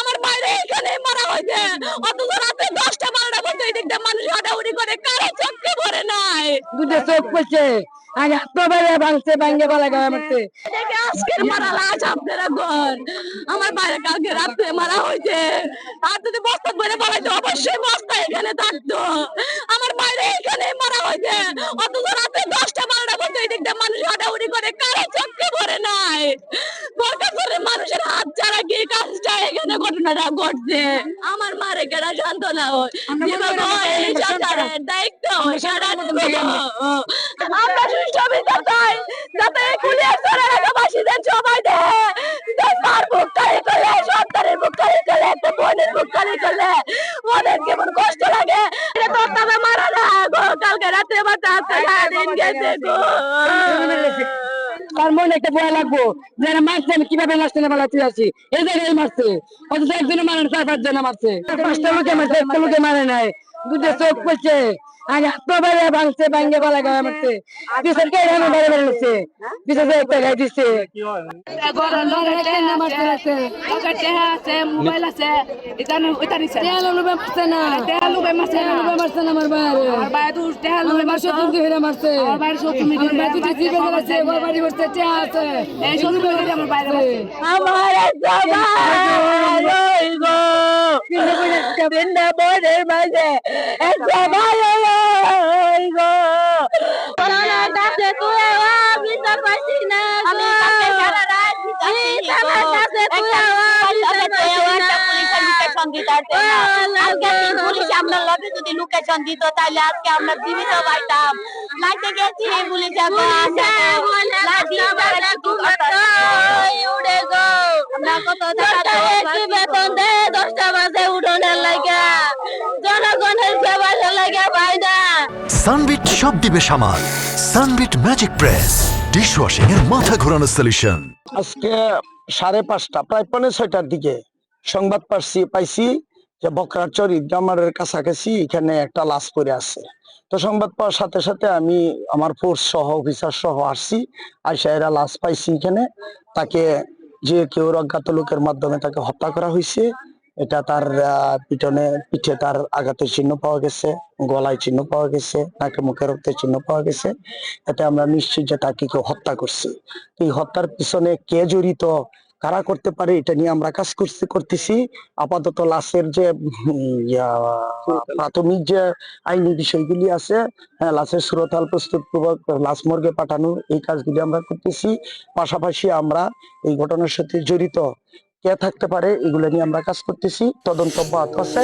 আমার বাইরে এখানে মারা হয়েছে, অথচ রাতে 10টা-12টা পর্যন্ত এই দিকটা মানুষ হাঁটাহুটি করে, কারো চোখে পড়ে নাই। দুটো চোখ পড়ছে আগে এতবারে ভাঙছে ভাঙ্গে বলা গায়ে মারছে। দেখে আজকের মারা লাশ আপনারা ঘর, আমার বাইরে কালকে রাত্রে মারা হয়েছে। আর যদি বস্তা বলে বলাইতো অবশ্যই বস্তা এখানে থাকতো। আমার বাইরে এখানে মারা হয়েছে, অথচ রাতে 10টা-12টা পর্যন্ত এই দিকটা মানুষ হাঁটাহুটি করে, কারো চোখে পড়ে নাই। মানুষের হাত ছাড়া কি কাজটা এখানে ঘটনাটা ঘটছে। আমার মারে কেনা সান্ত্বনা হয়, এই সরকারের দায়িত্ব আমরা সুষ্ঠু বিচার চাই, যাতে কুলিয়ারচর এলাকাবাসীদের সবাই দেয় তার বুক খালি করলে, সন্তানের বুক খালি করলে, একটা বোনের বুক খালি করলে ওদের কেমন কষ্ট লাগে। এটা তো তবে মারা না গো, কালকে রাতে বাচ্চা সারাদিন গেছে গো। তার মনে একটা ভয় লাগবো যারা মারছে আমি কিভাবে লাস্টে বেলাতে আছি, এই জায়গায় মারছে, অথচ একজনে মারে 4-5 জনে মারছে, 5টা লোকে মারছে, একটা লোকে মারে নাই। দুটো চোখ পড়ছে আগে এতবারে ভাঙছে ভাঙ্গে বলা গায়ে মারছে। পিছনকে এখানে বেড়ে বেড়েছে, পিছনে একটা গায়ে দিচ্ছে। মোবাইল আছে মারছে না মারছে না আমার বাইরে মারছে বাড়ি করতে আছে আমার তিনটা বোনের মাঝে একটা ভাই গো, কাছে তুই বিচার পাইছি না, আমি সারা রাত যদি লোকেশন দিত তাহলে আজকে আমরা জীবিত পাইতাম। লাইতে গেছি পুলিশ বেতন দেয় 10টা বাজে উঠোনের লাগে, জনগণের সেবার লাগে পাই না। সানবিট সব দিবে সামাল। সানবিট ম্যাজিক প্রেস ডিশওয়াশিং এর মাথা ঘোরানো সলিউশন। আজকে 5:30 প্রায় 5:45টার দিকে সংবাদ পাইছি যে বকরাচর ঈদগামারের কাছাকাছি এখানে একটা লাশ পড়ে আছে। তো সংবাদ পাওয়ার সাথে সাথে আমি আমার ফোর্স সহ অফিসার সহ আসছি, আইসা এরা লাশ পাইছি এখানে। তাকে যে কেউ অজ্ঞাত লোকের মাধ্যমে তাকে হত্যা করা হয়েছে। এটা তার পিঠে তার আঘাতের চিহ্ন পাওয়া গেছে, গলায় চিহ্ন পাওয়া গেছে, নাকে মুখে রক্তের চিহ্ন পাওয়া গেছে। এতে আমরা নিশ্চিত যে তাকে কেউ হত্যা করছে। এই হত্যার পিছনে কে জড়িত, কারা করতে পারে, এটা নিয়ে আমরা কাজ করতেছি। আপাতত লাশের যে প্রাথমিক যে আইনি বিষয়গুলি আছে, হ্যাঁ, লাশের সুরতাল প্রস্তুতপূর্বক লাশ মর্গে পাঠানো, এই কাজগুলি আমরা করতেছি। পাশাপাশি আমরা এই ঘটনার সাথে জড়িত কে থাকতে পারে এগুলো নিয়ে আমরা কাজ করতেছি, তদন্ত অব্যাহত আছে।